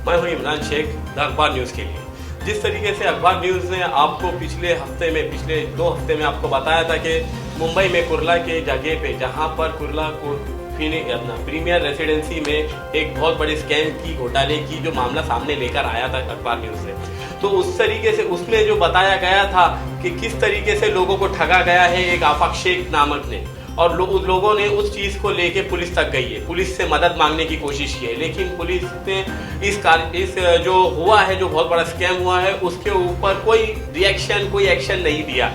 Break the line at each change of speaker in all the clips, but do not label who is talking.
मैं हूं इमरान शेख द अखबार न्यूज़ के लिए। जिस तरीके से अखबार न्यूज़ ने आपको पिछले 2 हफ्ते में आपको बताया था कि मुंबई में कुर्ला के जगह पे जहां पर कुर्ला को अपना प्रीमियर रेसिडेंसी में एक बहुत बड़े स्कैम की घोटाले की जो मामला सामने लेकर आया था अखबार न्यूज़ से, तो उस तरीके से उसमें जो बताया गया था कि किस तरीके से लोगों को ठगा गया है एक आफाक शेख नामक ने, और लोगों ने उस चीज़ को लेके पुलिस तक गई है, पुलिस से मदद मांगने की कोशिश की है, लेकिन पुलिस ने इस जो हुआ है, जो बहुत बड़ा स्कैम हुआ है, उसके ऊपर कोई रिएक्शन, कोई एक्शन नहीं दिया।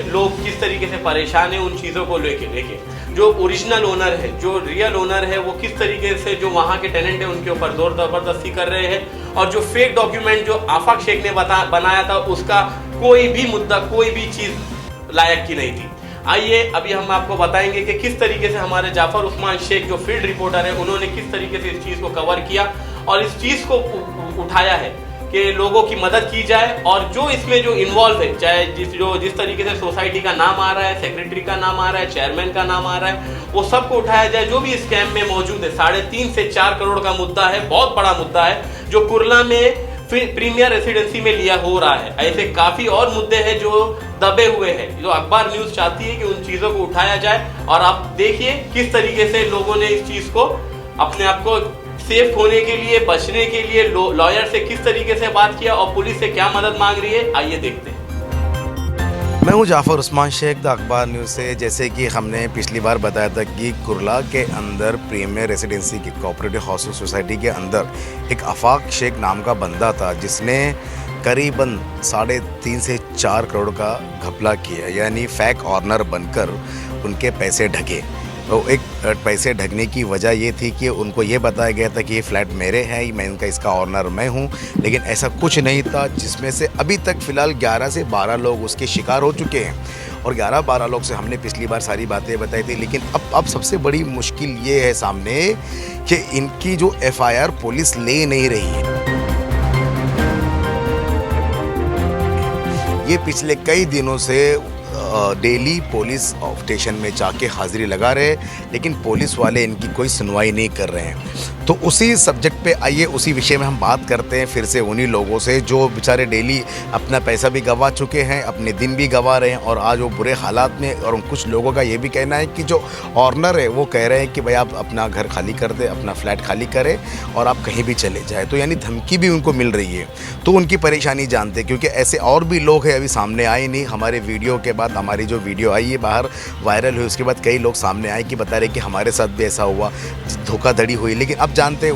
लोग किस तरीके से परेशान हैं उन चीज़ों को लेके जो ओरिजिनल ओनर है, जो रियल ओनर है, वो किस तरीके से जो वहाँ के टेनेंट है उनके ऊपर जोर ज़बरदस्ती कर रहे हैं, और जो फेक डॉक्यूमेंट जो आफाक शेख ने बनाया था उसका कोई भी मुद्दा, कोई भी चीज़ लायक की नहीं थी। आइए अभी हम आपको बताएंगे कि किस तरीके से हमारे जाफर उस्मान शेख जो फील्ड रिपोर्टर है उन्होंने किस तरीके से इस चीज़ को कवर किया और इस चीज़ को उठाया है कि लोगों की मदद की जाए, और जो इसमें जो इन्वॉल्व है, चाहे जिस तरीके से सोसाइटी का नाम आ रहा है, सेक्रेटरी का नाम आ रहा है, चेयरमैन का नाम आ रहा है, वो सबको उठाया जाए जो भी स्कैम में मौजूद है। 3.5 से 4 करोड़ का मुद्दा है, बहुत बड़ा मुद्दा है जो कुर्ला में प्रीमियर रेसिडेंसी में लिया हो रहा है। ऐसे काफ़ी और मुद्दे हैं जो दबे हुए हैं, जो अखबार न्यूज़ चाहती है कि उन चीज़ों को उठाया जाए, और आप देखिए किस तरीके से लोगों ने इस चीज़ को अपने आप को सेफ होने के लिए, बचने के लिए लॉयर से किस तरीके से बात किया और पुलिस से क्या मदद मांग रही है, आइए देखते हैं।
मैं हूं जाफर उस्मान शेख द अखबार न्यूज़ से। जैसे कि हमने पिछली बार बताया था कि कुर्ला के अंदर प्रीमियर रेसिडेंसी की कोऑपरेटिव हाउसिंग सोसाइटी के अंदर एक आफाक शेख नाम का बंदा था जिसने करीबन 3.5 से 4 करोड़ का घपला किया, यानी फैक ऑनर बनकर उनके पैसे ढके। तो एक पैसे ढकने की वजह ये थी कि उनको ये बताया गया था कि ये फ्लैट मेरे हैं, मैं इसका ऑनर मैं हूँ, लेकिन ऐसा कुछ नहीं था, जिसमें से अभी तक फ़िलहाल 11 से 12 लोग उसके शिकार हो चुके हैं, और 11-12 लोग से हमने पिछली बार सारी बातें बताई थी। लेकिन अब सबसे बड़ी मुश्किल ये है सामने कि इनकी जो FIR पुलिस ले नहीं रही है। ये पिछले कई दिनों से डेली पुलिस स्टेशन में जाके हाज़िरी लगा रहे, लेकिन पुलिस वाले इनकी कोई सुनवाई नहीं कर रहे हैं। तो उसी सब्जेक्ट पे आइए, उसी विषय में हम बात करते हैं फिर से उन्हीं लोगों से जो बेचारे डेली अपना पैसा भी गंवा चुके हैं, अपने दिन भी गंवा रहे हैं, और आज वो बुरे हालात में। और कुछ लोगों का ये भी कहना है कि जो ऑनर है वो कह रहे हैं कि भाई आप अपना घर खाली कर दें, अपना फ्लैट खाली करें और आप कहीं भी चले जाए, तो यानी धमकी भी उनको मिल रही है। तो उनकी परेशानी जानते, क्योंकि ऐसे और भी लोग हैं, अभी सामने आए नहीं। हमारे वीडियो के बाद, हमारी जो वीडियो आई है बाहर वायरल हुई, उसके बाद कई लोग सामने आए कि बता रहे कि हमारे साथ भी ऐसा हुआ, धोखाधड़ी हुई। लेकिन अब जानते हैं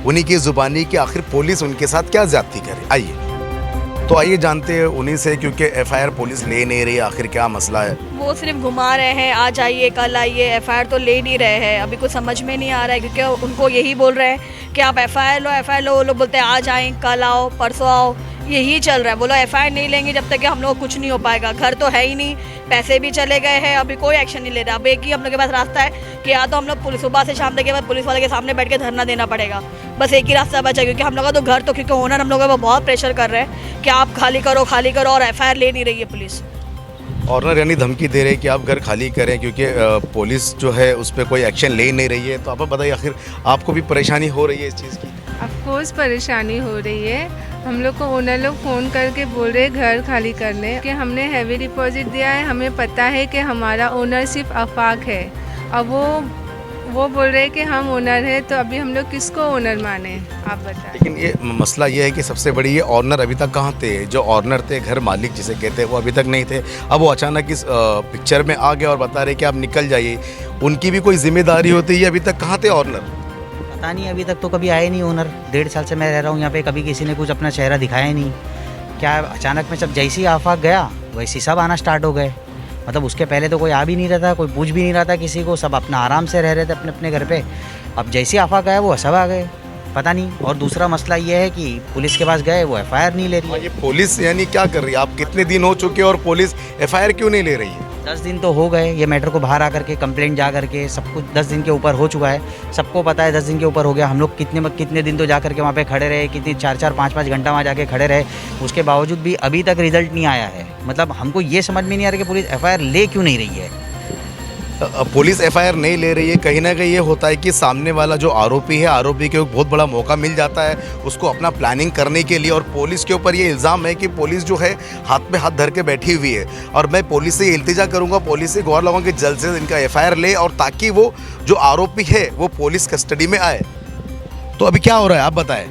उन्हीं की ज़ुबानी कि आखिर पुलिस उनके साथ क्या ज़्यादती करे। आइए जानते हैं उन्हीं से, क्योंकि FIR पुलिस ले नहीं रही, आखिर क्या मसला है।
वो सिर्फ घुमा रहे हैं, आज आइए कल आइए, FIR तो ले नहीं रहे हैं। अभी कुछ समझ में नहीं आ रहा है, क्योंकि उनको यही बोल रहे हैं कि आप FIR लो। वो लोग बोलते हैं आज आए, कल आओ, परसों आओ, यही चल रहा है। बोलो FIR नहीं लेंगे जब तक कि हम लोग कुछ नहीं हो पाएगा। घर तो है ही नहीं, पैसे भी चले गए हैं, अभी कोई एक्शन नहीं ले रहा। अब एक ही हम लोग के पास रास्ता है कि या तो हम लोग सुबह से शाम तक के बाद पुलिस वाले के सामने बैठ के धरना देना पड़ेगा। बस एक ही रास्ता बचा, क्योंकि हम लोग का तो घर तो, क्योंकि ओनर हम लोगों को बहुत प्रेशर कर रहे हैं कि आप खाली करो, और FIR ले नहीं रही है पुलिस।
ऑनर यानी धमकी दे रहे हैं कि आप घर खाली करें, क्योंकि पुलिस जो है उस पर कोई एक्शन ले नहीं रही है। तो आप बताइए, आखिर आपको भी परेशानी हो रही है इस चीज़ की?
ऑफकोर्स परेशानी हो रही है। हम लोग को ओनर लोग फ़ोन करके बोल रहे घर खाली करने कि हमने हैवी डिपॉजिट दिया है, हमें पता है कि हमारा ओनर सिर्फ आफाक है। अब वो बोल रहे हैं कि हम ओनर हैं, तो अभी हम लोग किसको ओनर माने, आप बताएं।
लेकिन ये मसला ये है कि सबसे बड़ी ये ऑनर अभी तक कहाँ थे? जो ऑनर थे, घर मालिक जिसे कहते हैं, वो अभी तक नहीं थे। अब वो अचानक इस पिक्चर में आ गए और बता रहे कि आप निकल जाइए। उनकी भी कोई जिम्मेदारी होती है, अभी तक कहाँ थे ऑनर?
पता नहीं, अभी तक तो कभी आए नहीं ओनर। 1.5 साल से मैं रह रहा हूँ यहाँ पे, कभी किसी ने कुछ अपना चेहरा दिखाया ही नहीं। क्या अचानक में जब जैसे ही आफाक गया वैसे सब आना स्टार्ट हो गए। मतलब उसके पहले तो कोई आ भी नहीं रहा था, कोई पूछ भी नहीं रहा था किसी को, सब अपना आराम से रह रहे थे अपने अपने घर पे। अब जैसे ही आफाक गया वो सब आ गए, पता नहीं। और दूसरा मसला ये है कि पुलिस के पास गए, वो FIR नहीं ले रही है।
ये पुलिस यानी क्या कर रही है? आप कितने दिन हो चुके हैं और पुलिस FIR क्यों नहीं ले रही है?
10 दिन तो हो गए ये मैटर को बाहर आकर के, कंप्लेंट जा करके सब कुछ 10 दिन के ऊपर हो चुका है। सबको पता है 10 दिन के ऊपर हो गया। हम लोग कितने दिन तो जा करके वहाँ पे खड़े रहे, कितनी 4-4, 5-5 घंटा वहाँ जाके खड़े रहे, उसके बावजूद भी अभी तक रिजल्ट नहीं आया है। मतलब हमको ये समझ में नहीं आ रहा कि पुलिस FIR ले क्यों नहीं रही है।
पुलिस एफआईआर नहीं ले रही है, कहीं ना कहीं ये होता है कि सामने वाला जो आरोपी है, आरोपी को एक बहुत बड़ा मौका मिल जाता है उसको अपना प्लानिंग करने के लिए। और पुलिस के ऊपर ये इल्ज़ाम है कि पुलिस जो है हाथ पे हाथ धर के बैठी हुई है। और मैं पुलिस से इल्तिजा करूंगा, पुलिस से गौर लगाऊंगा कि जल्द से जल्द इनका एफआईआर ले, और ताकि वो जो आरोपी है वो पुलिस कस्टडी में आए। तो अभी क्या हो रहा है आप बताएं।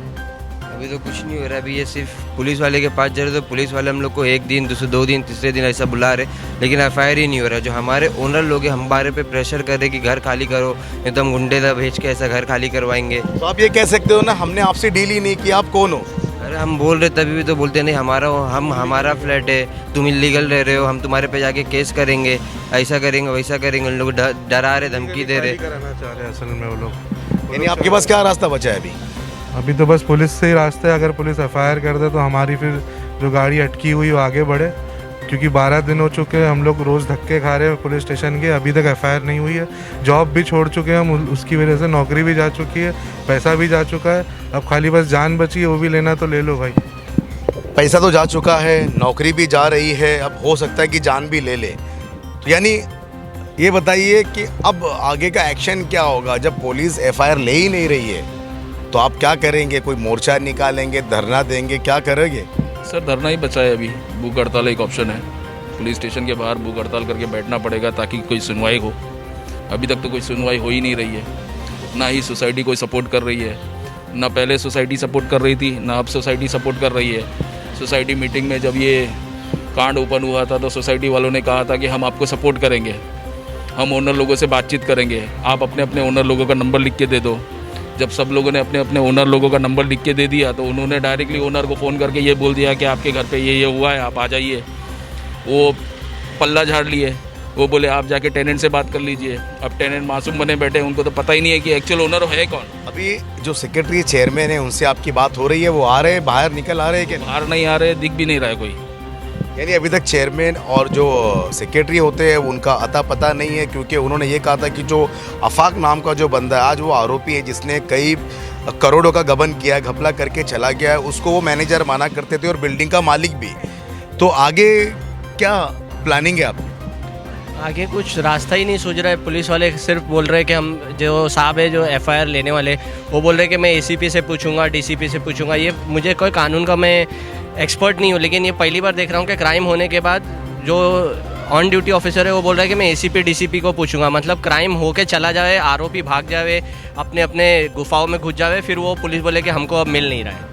अभी तो कुछ नहीं हो रहा है। अभी ये सिर्फ पुलिस वाले के पास जा रहे, तो पुलिस वाले हम लोग को एक दिन, दूसरे 2 दिन, तीसरे दिन ऐसा बुला रहे, लेकिन एफआईआर ही नहीं हो रहा। जो हमारे ओनर लोग हैं हमारे पे प्रेशर कर रहे कि घर खाली करो, नहीं तो हम गुंडे भेज के ऐसा घर खाली करवाएंगे।
तो आप ये कह सकते हो ना, हमने आपसे डील ही नहीं की, आप कौन हो?
अरे हम बोल रहे तभी भी तो बोलते नहीं, हमारा फ्लैट है, तुम इलीगल रह रहे हो, हम तुम्हारे पे जाके केस करेंगे, ऐसा करेंगे वैसा करेंगे। उन लोग डरा रहे, धमकी दे रहे।
कराना चाह रहे हैं असल में वो लोग।
यानी आपके पास क्या रास्ता बचा है
अभी तो बस पुलिस से ही रास्ता है। अगर पुलिस एफआईआर कर दे तो हमारी फिर जो गाड़ी अटकी हुई वो आगे बढ़े, क्योंकि 12 दिन हो चुके हैं हम लोग रोज़ धक्के खा रहे हैं पुलिस स्टेशन के, अभी तक एफआईआर नहीं हुई है। जॉब भी छोड़ चुके हैं हम, उसकी वजह से नौकरी भी जा चुकी है, पैसा भी जा चुका है। अब खाली बस जान बची है, वो भी लेना तो ले लो भाई।
पैसा तो जा चुका है, नौकरी भी जा रही है, अब हो सकता है कि जान भी ले ले। तो यानी ये बताइए कि अब आगे का एक्शन क्या होगा जब पुलिस एफआईआर ले ही नहीं रही है? तो आप क्या करेंगे? कोई मोर्चा निकालेंगे, धरना देंगे, क्या करेंगे?
सर धरना ही बचा है अभी। भूख हड़ताल एक ऑप्शन है, पुलिस स्टेशन के बाहर भूख हड़ताल करके बैठना पड़ेगा ताकि कोई सुनवाई हो। अभी तक तो कोई सुनवाई हो ही नहीं रही है, ना ही सोसाइटी कोई सपोर्ट कर रही है, ना पहले सोसाइटी सपोर्ट कर रही थी, ना अब सोसाइटी सपोर्ट कर रही है। सोसाइटी मीटिंग में जब ये कांड ओपन हुआ था तो सोसाइटी वालों ने कहा था कि हम आपको सपोर्ट करेंगे, हम ओनर लोगों से बातचीत करेंगे, आप अपने अपने ओनर लोगों का नंबर लिख के दे दो। जब सब लोगों ने अपने अपने ओनर लोगों का नंबर लिख के दे दिया तो उन्होंने डायरेक्टली ओनर को फ़ोन करके ये बोल दिया कि आपके घर पे ये हुआ है, आप आ जाइए। वो पल्ला झाड़ लिए, वो बोले आप जाके टेनेंट से बात कर लीजिए। अब टेनेंट मासूम बने बैठे, उनको तो पता ही नहीं है कि एक्चुअल ओनर है कौन।
अभी जो सेक्रेटरी चेयरमैन है उनसे आपकी बात हो रही है, वो आ रहे हैं बाहर, निकल आ रहे हैं कि
बाहर नहीं आ रहे, दिख भी नहीं रहा है कोई।
यानी अभी तक चेयरमैन और जो सेक्रेटरी होते हैं उनका अता पता नहीं है, क्योंकि उन्होंने ये कहा था कि जो आफाक नाम का जो बंदा है आज वो आरोपी है जिसने कई करोड़ों का गबन किया है, घपला करके चला गया है, उसको वो मैनेजर माना करते थे और बिल्डिंग का मालिक भी। तो आगे क्या प्लानिंग है आप?
आगे कुछ रास्ता ही नहीं सूझ रहा है। पुलिस वाले सिर्फ बोल रहे हैं कि हम जो साहब है जो एफआईआर लेने वाले, वो बोल रहे हैं कि मैं एसीपी से पूछूंगा, डीसीपी से पूछूंगा। ये मुझे कोई कानून का मैं एक्सपर्ट नहीं हूँ, लेकिन ये पहली बार देख रहा हूँ कि क्राइम होने के बाद जो ऑन ड्यूटी ऑफिसर है वो बोल रहा है कि मैं एसीपी डीसीपी को पूछूंगा। मतलब क्राइम होके चला जाए, आरोपी भाग जावे, अपने अपने गुफाओं में घुस जावे, फिर वो पुलिस बोले कि हमको अब मिल नहीं रहा है।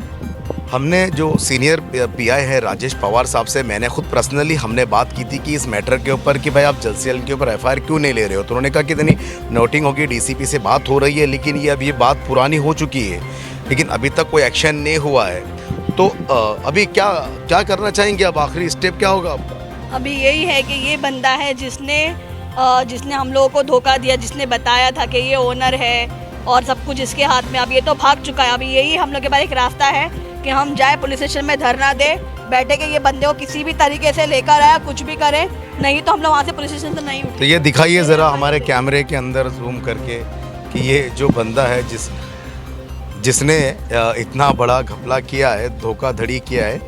हमने जो सीनियर पीआई है राजेश पवार साहब से, मैंने खुद पर्सनली हमने बात की थी कि इस मैटर के ऊपर कि भाई आप जल्द से जल्द के ऊपर एफआईआर क्यों नहीं ले रहे हो। तो उन्होंने कहा कि इतनी नोटिंग होगी, डीसीपी से बात हो रही है, लेकिन ये अब ये बात पुरानी हो चुकी है, लेकिन अभी तक कोई एक्शन नहीं हुआ है। तो अभी क्या क्या करना चाहेंगे? अब आखिरी स्टेप क्या होगा?
अभी यही है कि ये बंदा है जिसने हम लोगों को धोखा दिया, जिसने बताया था कि ये ओनर है और सब कुछ इसके हाथ में, अब ये तो भाग चुका है। अभी यही हम लोग के पास एक रास्ता है कि हम जाए पुलिस स्टेशन में धरना दे बैठे कि ये बंदे को किसी भी तरीके से लेकर आया, कुछ भी करे, नहीं तो हम लोग वहाँ से पुलिस स्टेशन से नहीं उठे।
तो ये दिखाइए ज़रा हमारे कैमरे के अंदर जूम करके कि ये जो बंदा है जिसने इतना बड़ा घपला किया है, धोखाधड़ी किया है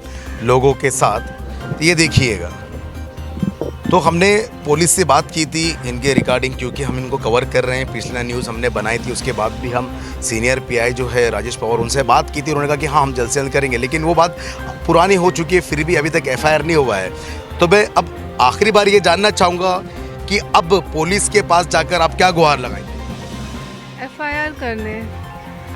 लोगों के साथ, तो ये देखिएगा। तो हमने पुलिस से बात की थी इनके रिगार्डिंग, क्योंकि हम इनको कवर कर रहे हैं। पिछला न्यूज़ हमने बनाई थी, उसके बाद भी हम सीनियर पीआई जो है राजेश पवार, उनसे बात की थी। उन्होंने कहा कि हाँ हम जल्द से जल्द करेंगे, लेकिन वो बात पुरानी हो चुकी है, फिर भी अभी तक एफआईआर नहीं हुआ है। तो मैं अब आखिरी बार ये जानना चाहूँगा कि अब पुलिस के पास जाकर आप क्या गुहार लगाएंगे?
एफआईआर करने।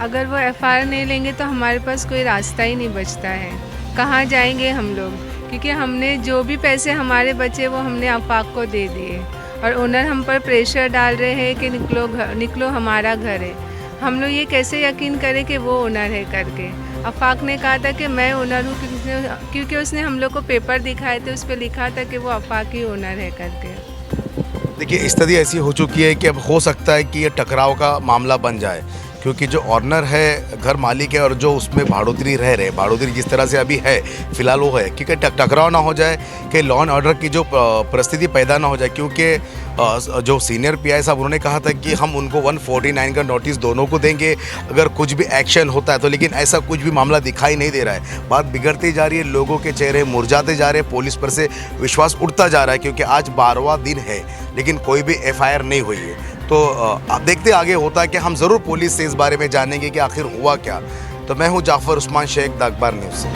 अगर वो एफआईआर नहीं लेंगे तो हमारे पास कोई रास्ता ही नहीं बचता है। कहाँ जाएंगे हम लोग? क्योंकि हमने जो भी पैसे हमारे बचे वो हमने आफाक को दे दिए, और ओनर हम पर प्रेशर डाल रहे हैं कि निकलो हमारा घर है। हम लोग ये कैसे यकीन करें कि वो ओनर है करके? आफाक ने कहा था कि मैं ओनर हूँ, क्योंकि उसने हम लोग को पेपर दिखाए थे, उस पर लिखा था कि वो आफाक ही ओनर है करके।
देखिए स्थिति ऐसी हो चुकी है कि अब हो सकता है कि ये टकराव का मामला बन जाए, क्योंकि जो ऑनर है, घर मालिक है, और जो उसमें भाड़ोतरी रह रहे, भाड़ोतरी जिस तरह से अभी है फिलहाल वो है, क्योंकि टकराव ना हो जाए कि लॉ एंड ऑर्डर की जो परिस्थिति पैदा ना हो जाए, क्योंकि जो सीनियर पीआई साहब उन्होंने कहा था कि हम उनको 149 का नोटिस दोनों को देंगे अगर कुछ भी एक्शन होता है तो, लेकिन ऐसा कुछ भी मामला दिखाई नहीं दे रहा है। बात बिगड़ती जा रही है, लोगों के चेहरे मुरझाते जा रहे हैं, पुलिस पर से विश्वास उठता जा रहा है क्योंकि आज 12वां दिन है लेकिन कोई भी एफआईआर नहीं हुई है। तो आप देखते आगे होता है कि हम ज़रूर पुलिस से इस बारे में जानेंगे कि आखिर हुआ क्या। तो मैं हूँ जाफ़र उस्मान शेख, द अखबार न्यूज़ से।